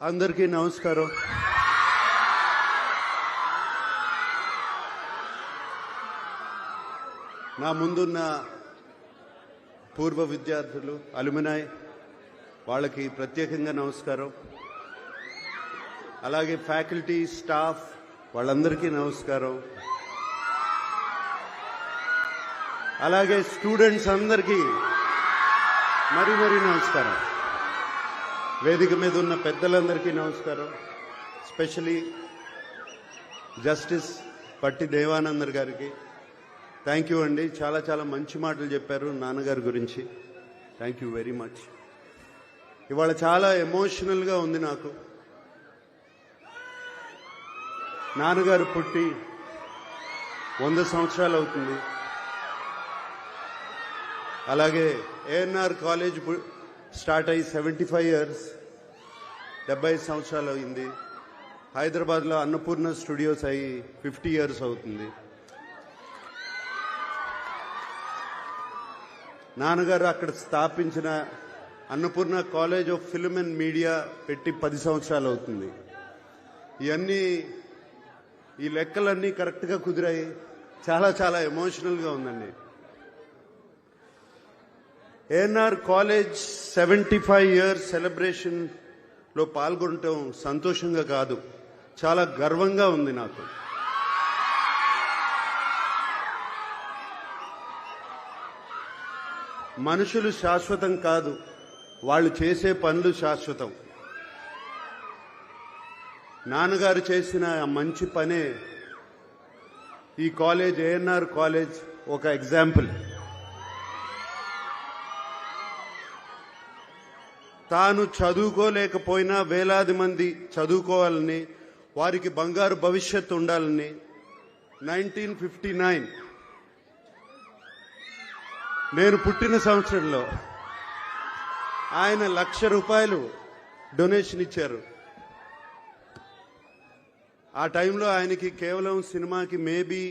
అందరికీ నమస్కారం. నా ముందున్న పూర్వ విద్యార్థులు, అలుమినాయ్ వాళ్ళకి ప్రత్యేకంగా నమస్కారం. అలాగే ఫ్యాకల్టీ, స్టాఫ్ వాళ్ళందరికీ నమస్కారం. అలాగే స్టూడెంట్స్ అందరికీ మరీ నమస్కారం. వేదిక మీద ఉన్న పెద్దలందరికీ నమస్కారం. స్పెషలీ జస్టిస్ పట్టి దేవానందర్ గారికి థ్యాంక్ యూ అండి. చాలా మంచి మాటలు చెప్పారు నాన్నగారి గురించి. Thank you very much. ఇవాళ చాలా ఎమోషనల్గా ఉంది నాకు. నాన్నగారు పుట్టి 100 సంవత్సరాలు అవుతుంది. అలాగే ఏఎన్ఆర్ కాలేజ్ స్టార్ట్ అయ్యి 75 ఇయర్స్, 70 సంవత్సరాలు అయింది. హైదరాబాద్లో అన్నపూర్ణ స్టూడియోస్ అయ్యి 50 ఇయర్స్ అవుతుంది. నాన్నగారు అక్కడ స్థాపించిన Annapurna college of film and media పెట్టి 10 సంవత్సరాలు అవుతుంది. ఇవన్నీ ఈ లెక్కలన్నీ కరెక్ట్గా కుదిరాయి. చాలా ఎమోషనల్గా ఉందండి. ఏఎన్ఆర్ కాలేజ్ 75 ఇయర్స్ సెలబ్రేషన్లో పాల్గొనటం సంతోషంగా కాదు, చాలా గర్వంగా ఉంది నాకు. మనుషులు శాశ్వతం కాదు, వాళ్ళు చేసే పనులు శాశ్వతం. నాన్నగారు చేసిన మంచి పనే ఈ కాలేజ్, ఏఎన్ఆర్ కాలేజ్ ఒక ఎగ్జాంపుల్. తాను చదువుకోలేకపోయినా వేలాది మంది చదువుకోవాలని, వారికి బంగారు భవిష్యత్తు ఉండాలని 1959 నేను పుట్టిన సంవత్సరంలో ఆయన ₹1,00,000 డొనేషన్ ఇచ్చారు. ఆ టైంలో ఆయనకి కేవలం సినిమాకి మేబీ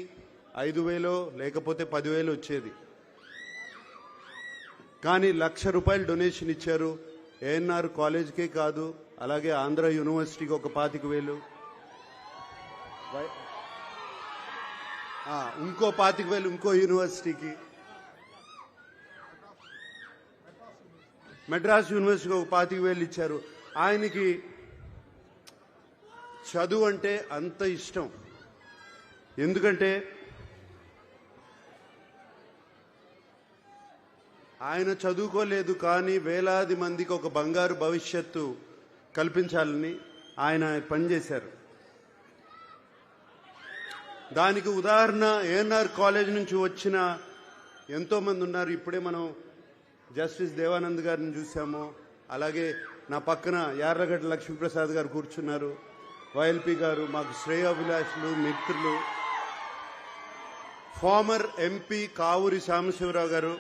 5,000 లేకపోతే 10,000 వచ్చేది. కానీ ₹1,00,000 డొనేషన్ ఇచ్చారు. ఏఎన్ఆర్ కాలేజ్కే కాదు, అలాగే ఆంధ్ర యూనివర్సిటీకి ఒక 25,000, ఇంకో 25,000 ఇంకో యూనివర్సిటీకి, మెడ్రాస్ యూనివర్సిటీకి ఒక 25,000 ఇచ్చారు. ఆయనకి చదువు అంటే అంత ఇష్టం. ఎందుకంటే ఆయన చదువుకోలేదు, కానీ వేలాది మందికి ఒక బంగారు భవిష్యత్తు కల్పించాలని ఆయన పనిచేశారు. దానికి ఉదాహరణ ఏఎన్ఆర్ కాలేజ్ నుంచి వచ్చిన ఎంతోమంది ఉన్నారు. ఇప్పుడే మనం జస్టిస్ దేవానంద్ గారిని చూసాము. అలాగే నా పక్కన యార్లగడ్డ లక్ష్మీప్రసాద్ గారు కూర్చున్నారు. వైఎల్పి గారు మాకు శ్రేయోభిలాషులు, మిత్రులు. ఫార్మర్ ఎంపీ కావూరి సాంబశివరావు గారు,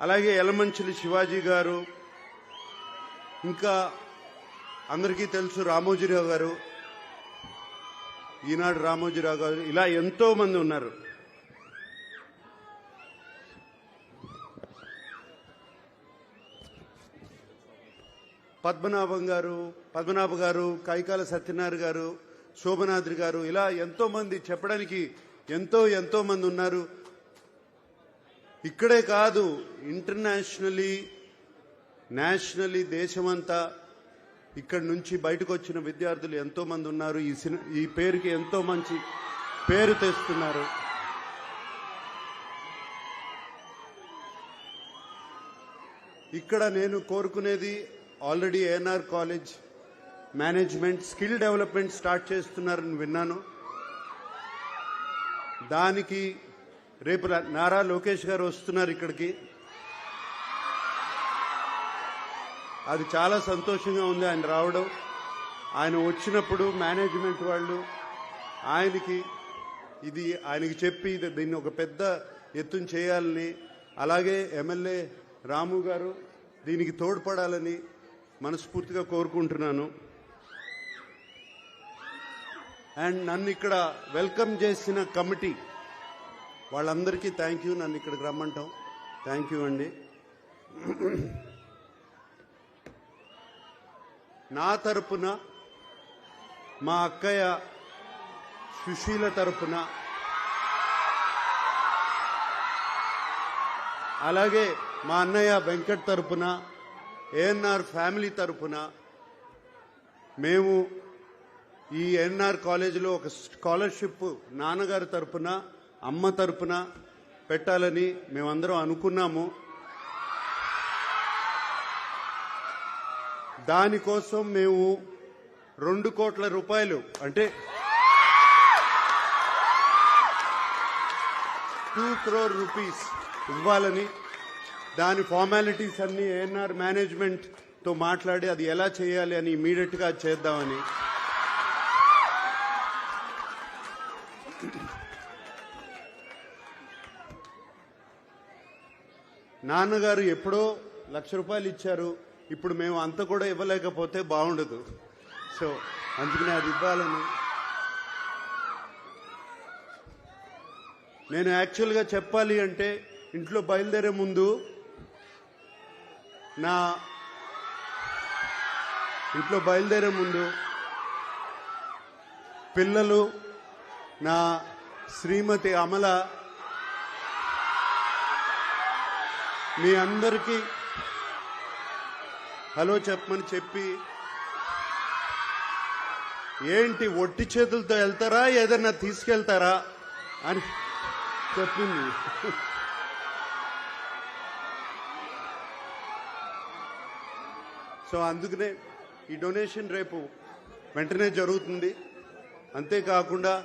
అలాగే యలమంచిలి శివాజీ గారు, ఇంకా అందరికీ తెలుసు రామోజీరావు గారు, ఈనాడు రామోజీరావు గారు, ఇలా ఎంతో మంది ఉన్నారు. పద్మనాభ గారు, కైకాల సత్యనారాయణ గారు, శోభనాద్రి గారు, ఇలా ఎంతో మంది, చెప్పడానికి ఎంతో మంది ఉన్నారు. ఇక్కడే కాదు, ఇంటర్నేషనలీ, నేషనలీ, దేశమంతా ఇక్కడి నుంచి బయటకు వచ్చిన విద్యార్థులు ఎంతో మంది ఉన్నారు. ఈ పేరుకి ఎంతో మంచి పేరు తెస్తున్నారు. ఇక్కడ నేను కోరుకునేది, already ANR college management skill development start చేస్తున్నారని విన్నాను. దానికి రేపు నారా లోకేష్ గారు వస్తున్నారు ఇక్కడికి. అది చాలా సంతోషంగా ఉంది ఆయన రావడం. ఆయన వచ్చినప్పుడు మేనేజ్మెంట్ వాళ్ళు ఆయనకి చెప్పి దీన్ని ఒక పెద్ద ఎత్తున చేయాలని, అలాగే ఎమ్మెల్యే రాము గారు దీనికి తోడ్పడాలని మనస్ఫూర్తిగా కోరుకుంటున్నాను. అండ్ నన్ను ఇక్కడ వెల్కమ్ చేసిన కమిటీ వాళ్ళందరికీ థ్యాంక్ యూ. నన్ను ఇక్కడికి రమ్మంటాం. థ్యాంక్ యూ అండి. నా తరపున, మా అక్కయ్య సుశీల తరపున, అలాగే మా అన్నయ్య వెంకట్ తరపున, ఏఎన్ఆర్ ఫ్యామిలీ తరపున మేము ఈ ఎన్ఆర్ కాలేజీలో ఒక స్కాలర్షిప్ నాన్నగారి తరపున, అమ్మ తరపున పెట్టాలని మేమందరం అనుకున్నాము. దానికోసం మేము 2 కోట్ల రూపాయలు అంటే 2 crore rupees ఇవ్వాలని, దాని ఫార్మాలిటీస్ అన్ని ఏఎన్ఆర్ మేనేజ్మెంట్తో మాట్లాడి అది ఎలా చేయాలి అని ఇమీడియట్గా చేద్దామని. నాన్నగారు ఎప్పుడో ₹1,00,000 ఇచ్చారు. ఇప్పుడు మేము అంత కూడా ఇవ్వలేకపోతే బాగుండదు. సో అందుకనే అది ఇవ్వాలని. నేను యాక్చువల్గా చెప్పాలి అంటే ఇంట్లో బయలుదేరే ముందు పిల్లలు, నా శ్రీమతి అమల, మీ అందరికీ హలో చెప్పమని చెప్పి, ఏంటి ఒట్టి చేతులతో వెళ్తారా ఏదన్నా తీసుకెళ్తారా అని చెప్పింది. సో అందుకనే ఈ డొనేషన్ రేపు వెంటనే జరుగుతుంది. అంతేకాకుండా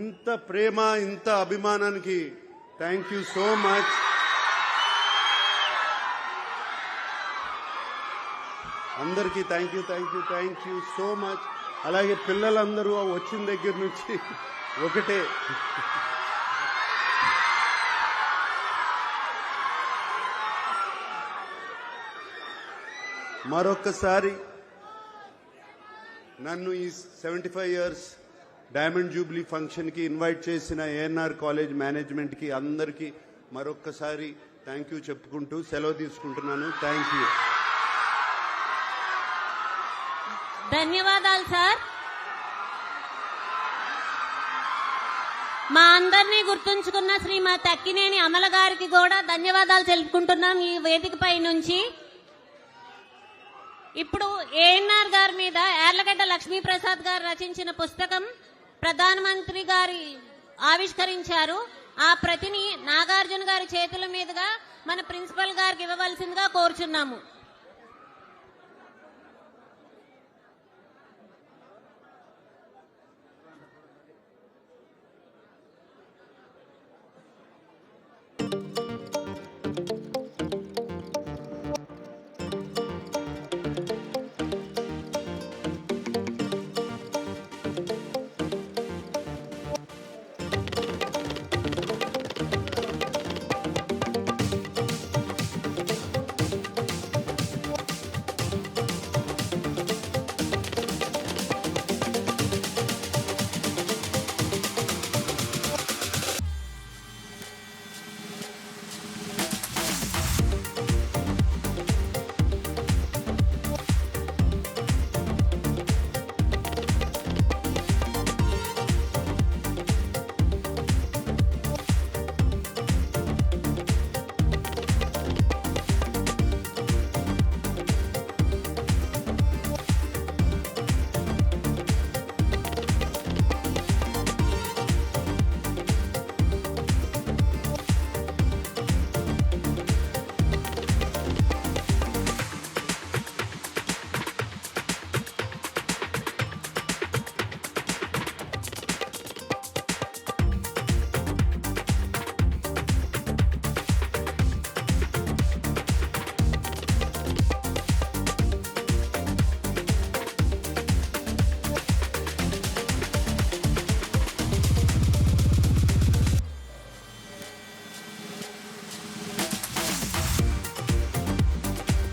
ఇంత ప్రేమ, ఇంత అభిమానానికి థ్యాంక్ యూ సో మచ్. అందరికీ థ్యాంక్ యూ సో మచ్. అలాగే పిల్లలందరూ వచ్చిన దగ్గర నుంచి ఒకటే మరొక్కసారి నన్ను ఈ 75 years డైమండ్ జూబ్లీ ఫంక్షన్కి ఇన్వైట్ చేసిన ఏఎన్ఆర్ కాలేజ్ మేనేజ్మెంట్కి అందరికీ మరొక్కసారి థ్యాంక్ యూ చెప్పుకుంటూ సెలవు తీసుకుంటున్నాను. Thank you. ధన్యవాదాలు సార్. మా అందరినీ గుర్తుంచుకున్న శ్రీమతి అక్కినేని అమల గారికి కూడా ధన్యవాదాలు తెలుపుకుంటున్నాం ఈ వేదికపై నుంచి. ఇప్పుడు ఏఎన్ఆర్ గారి మీద యార్లగడ్డ లక్ష్మీప్రసాద్ గారు రచించిన పుస్తకం ప్రధానమంత్రి గారి ఆవిష్కరించారు. ఆ ప్రతిని నాగార్జున గారి చేతుల మీదుగా మన ప్రిన్సిపల్ గారికి ఇవ్వవలసిందిగా కోరుచున్నాము.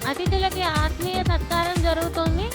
అతిథులకి ఆత్మీయ సత్కారం జరుగుతుంది.